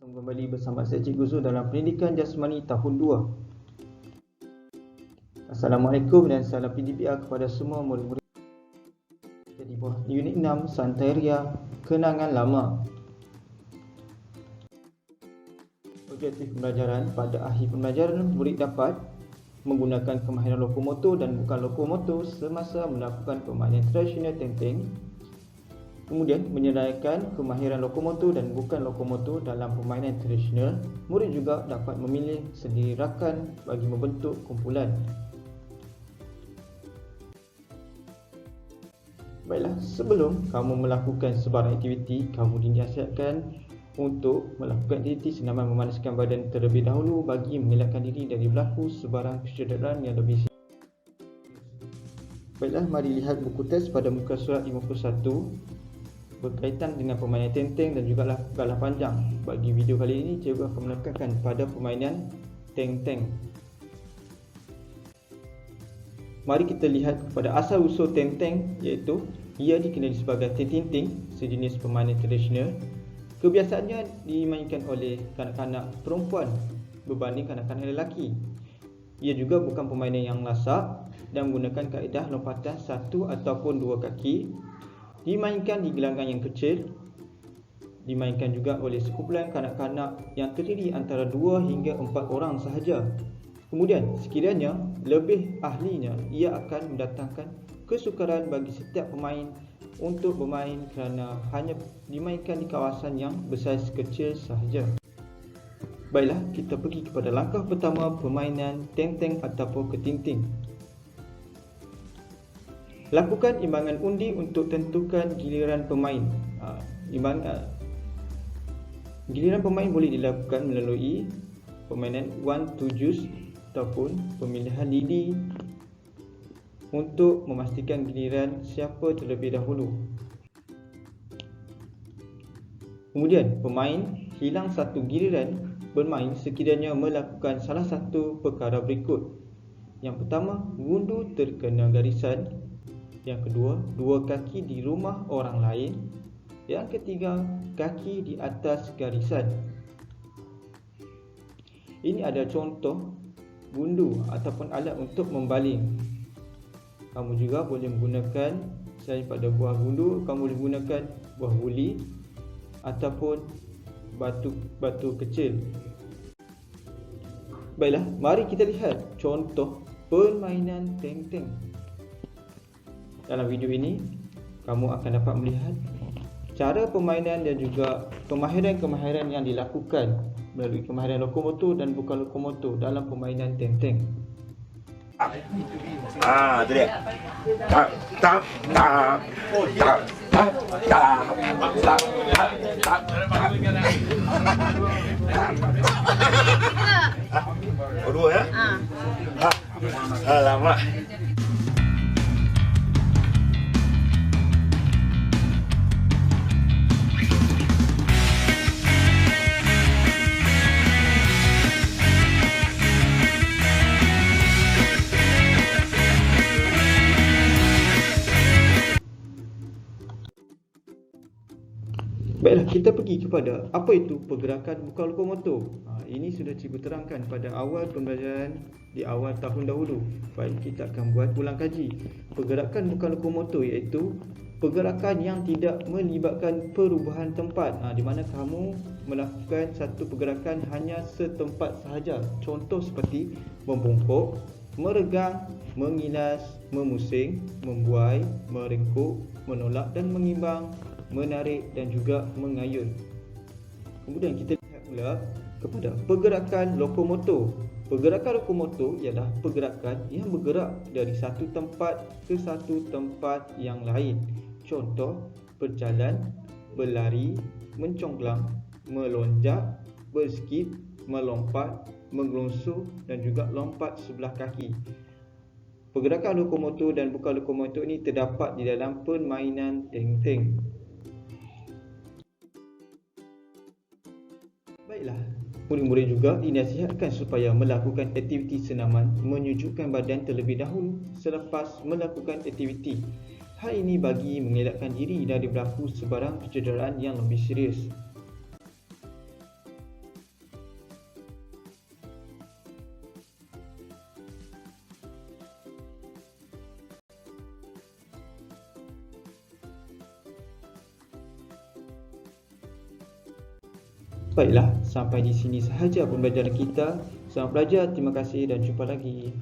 Kembali bersama saya Cikgu Zul dalam Pendidikan Jasmani tahun 2. Assalamualaikum dan salam PDPR kepada semua murid-murid di bawah Unit 6 Santeria Kenangan Lama. Objektif pembelajaran: pada akhir pembelajaran, murid dapat menggunakan kemahiran lokomotor dan bukan lokomotor semasa melakukan permainan tradisional teng-teng. Kemudian, menyeraikan kemahiran lokomotor dan bukan lokomotor dalam permainan tradisional. Murid juga dapat memilih sendiri rakan bagi membentuk kumpulan. Baiklah, sebelum kamu melakukan sebarang aktiviti, kamu dinasihatkan untuk melakukan aktiviti senaman memanaskan badan terlebih dahulu bagi mengelakkan diri dari berlaku sebarang kecederaan yang lebih serius. Baiklah, mari lihat buku teks pada muka surat 51 berkaitan dengan permainan teng-teng dan juga galah panjang. Bagi video kali ini, cikgu akan menekankan pada permainan teng-teng. Mari kita lihat kepada asal usul teng-teng, iaitu ia dikenali sebagai tenting-ting, sejenis permainan tradisional. Kebiasaannya dimainkan oleh kanak-kanak perempuan berbanding kanak-kanak lelaki. Ia juga bukan permainan yang lasak dan menggunakan kaedah lompatan satu ataupun dua kaki. Dimainkan di gelanggang yang kecil. Dimainkan juga oleh sekumpulan kanak-kanak yang terdiri antara 2 hingga 4 orang sahaja. Kemudian, sekiranya lebih ahlinya, ia akan mendatangkan kesukaran bagi setiap pemain untuk bermain kerana hanya dimainkan di kawasan yang bersaiz kecil sahaja. Baiklah, kita pergi kepada langkah pertama, permainan teng-teng ataupun ketinting. Lakukan imbangan undi untuk tentukan giliran pemain. Giliran pemain boleh dilakukan melalui permainan one to juice ataupun pemilihan lidi untuk memastikan giliran siapa terlebih dahulu. Kemudian, pemain hilang satu giliran bermain sekiranya melakukan salah satu perkara berikut. Yang pertama, gundu terkena garisan. Yang kedua, 2 kaki di rumah orang lain. Yang ketiga, kaki di atas garisan. Ini adalah contoh gundu ataupun alat untuk membaling. Kamu juga boleh menggunakan, selain pada buah gundu, kamu boleh menggunakan buah guli ataupun batu kecil. Baiklah, mari kita lihat contoh permainan teng-teng. Dalam video ini, kamu akan dapat melihat cara permainan dan juga kemahiran-kemahiran yang dilakukan melalui kemahiran lokomotor dan bukan lokomotor dalam permainan teng-teng. Itu dia. Tak tak tak. Tak tak tak. Tak tak tak. Dua ya? Alamak. Baiklah, kita pergi kepada apa itu pergerakan bukan lokomotor. Ini sudah cikgu terangkan pada awal pembelajaran di awal tahun dahulu. Baik, kita akan buat ulang kaji. Pergerakan bukan lokomotor iaitu pergerakan yang tidak melibatkan perubahan tempat, di mana kamu melakukan satu pergerakan hanya setempat sahaja. Contoh seperti membungkuk, meregang, mengilas, memusing, membuai, merengkuk, menolak dan mengimbang, menarik dan juga mengayun. Kemudian kita lihat pula kepada pergerakan lokomotor. Pergerakan lokomotor ialah pergerakan yang bergerak dari satu tempat ke satu tempat yang lain. Contoh, berjalan, berlari, mencongklang, melonjak, berskip, melompat, menggelungsur dan juga lompat sebelah kaki. Pergerakan lokomotor dan bukan lokomotor ini terdapat di dalam permainan teng-teng. Baiklah, murid-murid juga dinasihatkan supaya melakukan aktiviti senaman menyujukkan badan terlebih dahulu selepas melakukan aktiviti. Hal ini bagi mengelakkan diri dari berlaku sebarang kecederaan yang lebih serius. Baiklah, sampai di sini sahaja pembelajaran kita. Selamat belajar, terima kasih dan jumpa lagi.